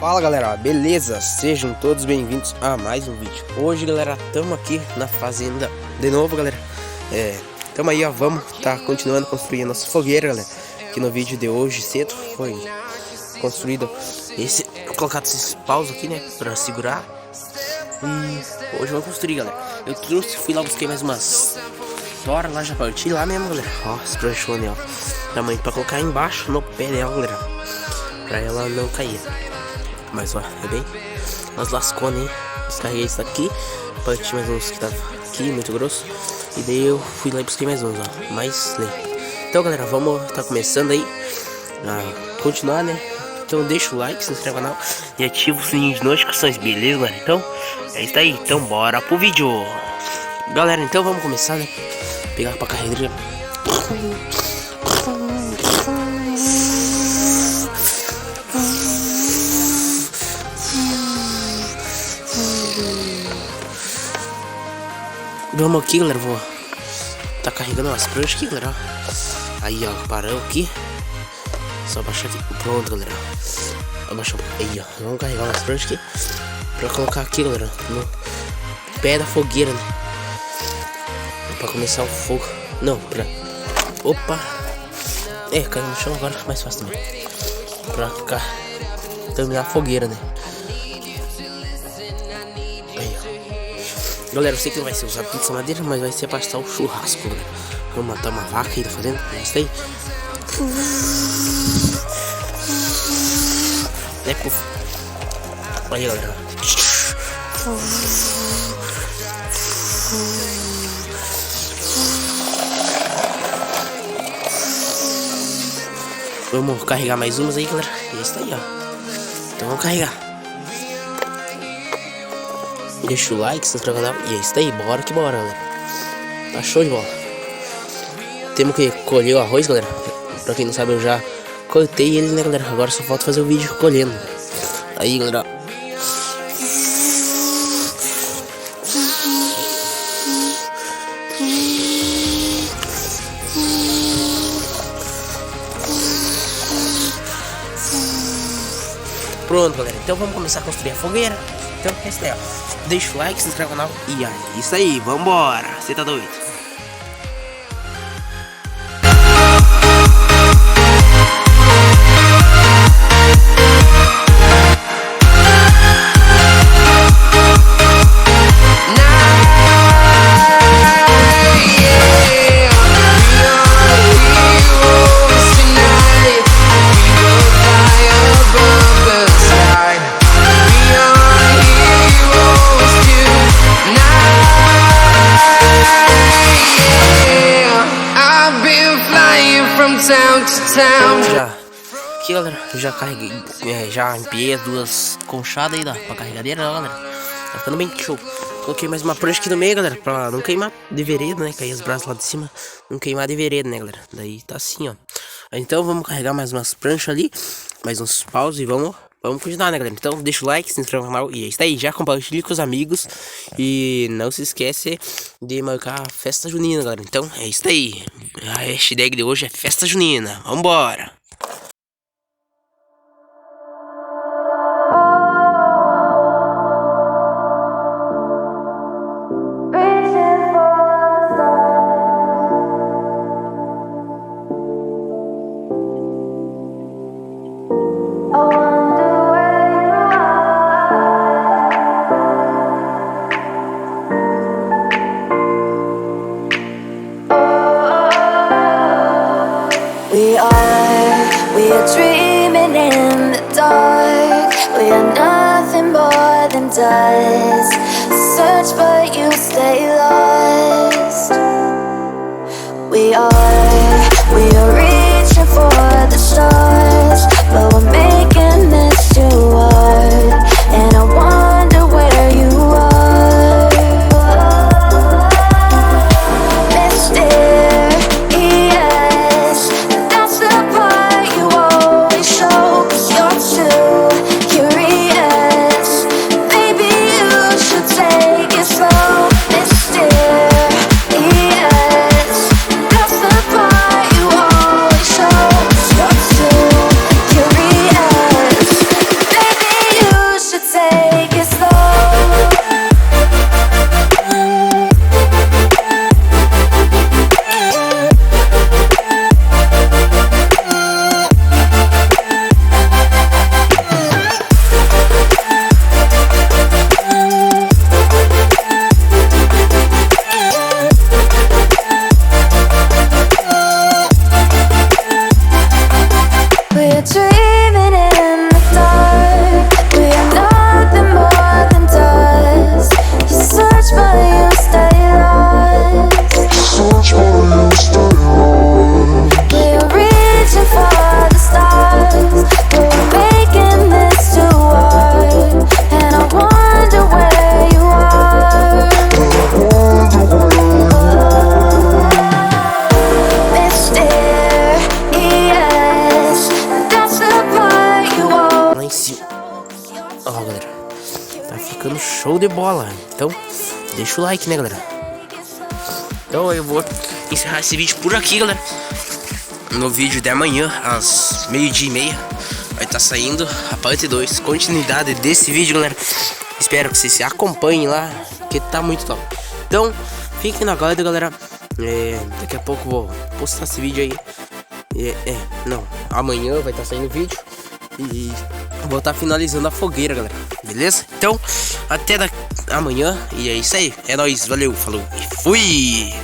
Fala galera, beleza? Sejam todos bem-vindos a mais um vídeo. Hoje galera, estamos aqui na fazenda de novo galera. Tamo aí, ó, vamos continuando construindo nossa fogueira galera. Que no vídeo de hoje cedo foi construído colocado esses paus aqui, né, pra segurar. E hoje vamos construir galera. Eu fui lá, busquei mais umas toras lá, já parti lá mesmo galera. Ó, as pranchones, ó, tamanho pra colocar embaixo no pé dela galera, pra ela não cair. Mas ó, é bem umas lasconas, hein? Descarreguei isso aqui, parti mais uns que tava aqui, muito grosso. E daí eu fui lá e busquei mais uns, ó, mais lento. Então galera, vamos começando aí a continuar, né? Então deixa o like, se inscreve no canal e ativa o sininho de notificações, beleza galera? Então é isso aí, então bora pro vídeo. Galera, então vamos começar, né? Pegar pra carreira. Vamos aqui galera, vou tá carregando as pranchas aqui galera. Aí ó, paramos aqui. Só baixar aqui, pronto galera. Abaixou, aí ó, vamos carregar umas pranchas aqui pra colocar aqui galera, no pé da fogueira, né? Pra começar o fogo. Não, pra... Opa! Caiu no chão agora, mais fácil também. Pra ficar... terminar a fogueira, né? Aí ó. Galera, eu sei que não vai ser usado tudo essa madeira, mas vai ser pra assar o churrasco, né? Vamos matar uma vaca aí, tá fazendo? É isso aí. Aí galera. Vamos carregar mais umas aí galera. E é isso aí ó. Então vamos carregar. Deixa o like, se inscreve no canal. E é isso aí, bora que bora galera. Tá show de bola. Temos que colher o arroz galera. Pra quem não sabe, eu já cortei ele né galera. Agora só falta fazer o vídeo colhendo. Aí galera. Pronto galera, então vamos começar a construir a fogueira. Então é isso aí ó. Deixa o like, se inscreve no canal. E é isso aí, vambora. Você tá doido? Já aqui galera, já carreguei, já empiei as duas conchadas aí pra carregadeira galera. Tá ficando bem show. Coloquei mais uma prancha aqui no meio galera, pra não queimar de vereda, né? Cair os braços lá de cima, não queimar de vereda, né galera. Daí tá assim ó. Então vamos carregar mais umas pranchas ali, mais uns paus e vamos continuar né galera. Então deixa o like, se inscreve no canal e é isso aí. Já compartilhe com os amigos e não se esquece de marcar a festa junina galera. Então é isso aí. A hashtag de hoje é festa junina. Vambora! We are dreaming in the dark. We are nothing more than dust. Search but you stay lost. We are reaching for the stars, but we're making this too hard. And I wonder where you are, mysterious. That's the part you always show, 'cause you're too curious. Maybe you should take it slow, mysterious. That's the Ó, galera, tá ficando show de bola. Então, deixa o like, né, galera? Então eu vou encerrar esse vídeo por aqui, galera. No vídeo de amanhã, às 12h30, vai estar saindo a parte 2, continuidade desse vídeo, galera. Espero que vocês se acompanhem lá, que tá muito top. Então, fiquem na guarda, galera. Daqui a pouco vou postar esse vídeo aí. Não, amanhã vai estar saindo o vídeo. E vou estar finalizando a fogueira, galera. Beleza? Então, até amanhã. E é isso aí. É nóis. Valeu, falou e fui!